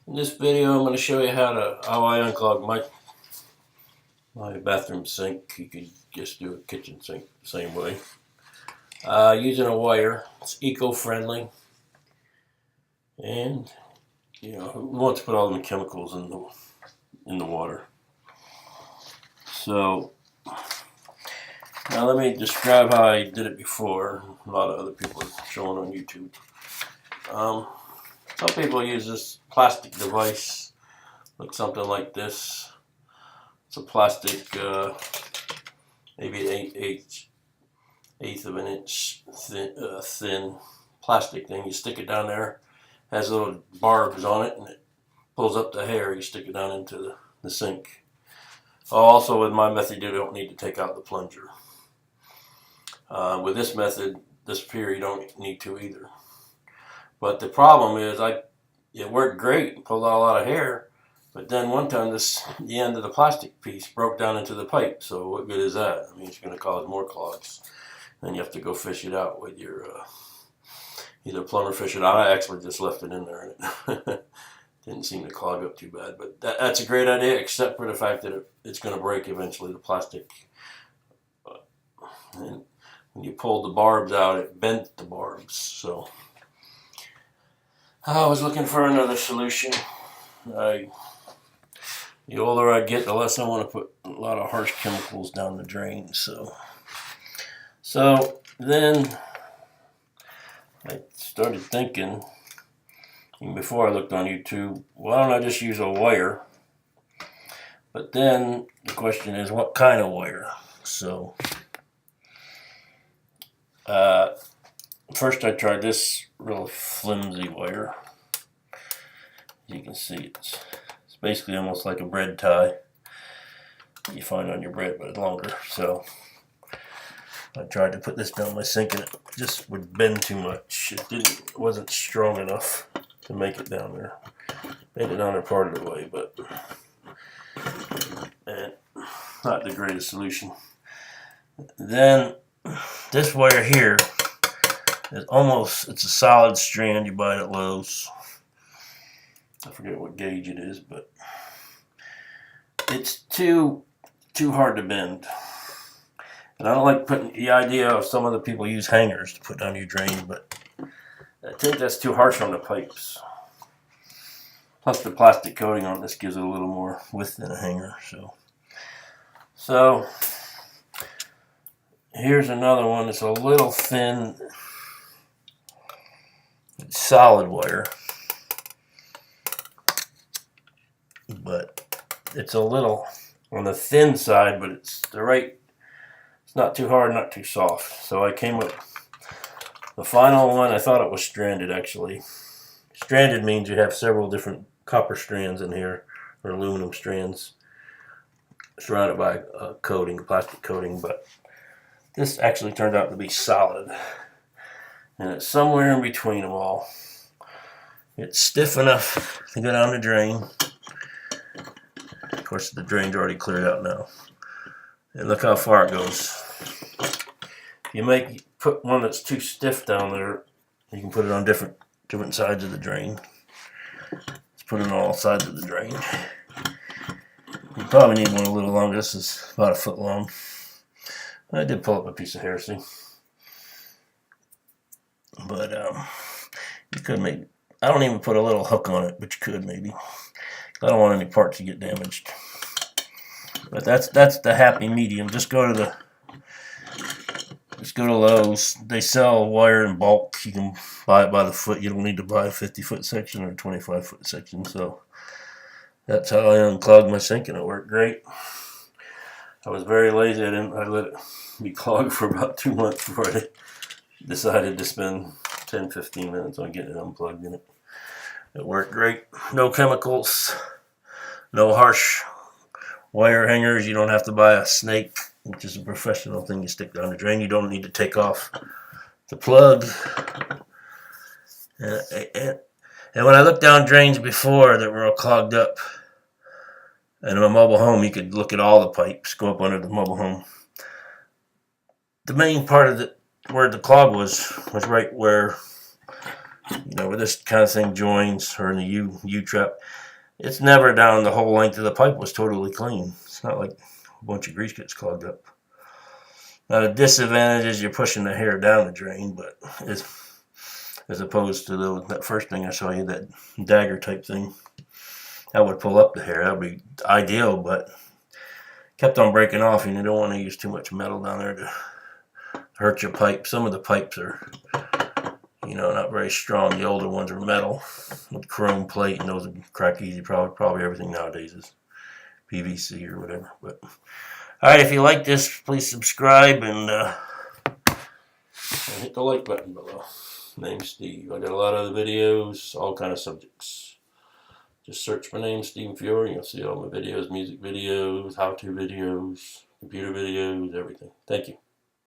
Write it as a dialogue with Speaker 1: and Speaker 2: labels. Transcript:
Speaker 1: In this video, I'm going to show you how I unclog my bathroom sink. You could just do a kitchen sink the same way. Using a wire. It's eco-friendly, and who wants to put all the chemicals in the water? So now let me describe how I did it before. A lot of other people are showing on YouTube. Some people use this plastic device, like something like this. It's a plastic, maybe an eighth of an inch thin plastic thing. You stick it down there, has little barbs on it, and it pulls up the hair. You stick it down into the sink. Also, with my method, you don't need to take out the plunger. With this method, this here, you don't need to either. But the problem is, it worked great, pulled out a lot of hair, but then one time the end of the plastic piece broke down into the pipe. So what good is that? I mean, it's going to cause more clogs. Then you have to go fish it out with your either plumber fish it out. I actually just left it in there, and it didn't seem to clog up too bad. But that's a great idea, except for the fact that it's going to break eventually, the plastic. And when you pulled the barbs out, it bent the barbs. So I was looking for another solution. The older I get, the less I want to put a lot of harsh chemicals down the drain. So then I started thinking, even before I looked on YouTube, why don't I just use a wire? But then the question is, what kind of wire? So first I tried this real flimsy wire. As you can see, it's basically almost like a bread tie you find on your bread, but it's longer. So I tried to put this down my sink, and it just would bend too much. It wasn't strong enough to make it down there. Made it down there part of the way, but not the greatest solution. Then this wire here is it's a solid strand. You buy it at Lowe's. I forget what gauge it is, but it's too hard to bend. And I don't like putting the idea of some other people use hangers to put down your drain, but I think that's too harsh on the pipes. Plus the plastic coating on this gives it a little more width than a hanger. So here's another one. It's a little thin, solid wire, but it's a little on the thin side, but it's not too hard, not too soft. So I came with the final one. I thought it was stranded, actually. Stranded means you have several different copper strands in here, or aluminum strands, surrounded by a plastic coating, but this actually turned out to be solid. And it's somewhere in between them all. It's stiff enough to go down the drain. Of course, the drain's already cleared out now. And look how far it goes. You put one that's too stiff down there, you can put it on different sides of the drain. Let's put it on all sides of the drain. You probably need one a little longer. This is about 1 foot long. I did pull up a piece of hair, see? But you could maybe, I don't even put a little hook on it, but you could maybe. I don't want any parts to get damaged. But that's the happy medium. Just go to Lowe's. They sell wire in bulk. You can buy it by the foot. You don't need to buy a 50-foot section or a 25-foot section. So that's how I unclogged my sink, and it worked great. I was very lazy. I let it be clogged for about 2 months before I decided to spend 10-15 minutes on getting it unplugged in it. It worked great. No chemicals. No harsh wire hangers. You don't have to buy a snake, which is a professional thing you stick down the drain. You don't need to take off the plug. And when I looked down drains before that were all clogged up, and in a mobile home, you could look at all the pipes, go up under the mobile home. The main part of where the clog was right where You know, where this kind of thing joins, or in the U-trap, it's never down the whole length of the pipe was totally clean. It's not like a bunch of grease gets clogged up. Now the disadvantage is you're pushing the hair down the drain, but as opposed to that first thing I showed you, that dagger type thing, that would pull up the hair. That would be ideal, but kept on breaking off, and you don't want to use too much metal down there to hurt your pipe. Some of the pipes are, you know, not very strong. The older ones are metal with chrome plate, and those would crack easy. Probably everything nowadays is PVC or whatever. But all right, if you like this, please subscribe and hit the like button below. Name's Steve. I got a lot of other videos, all kind of subjects. Just search my name, Steve Fiore, and you'll see all my videos, music videos, how-to videos, computer videos, everything. Thank you.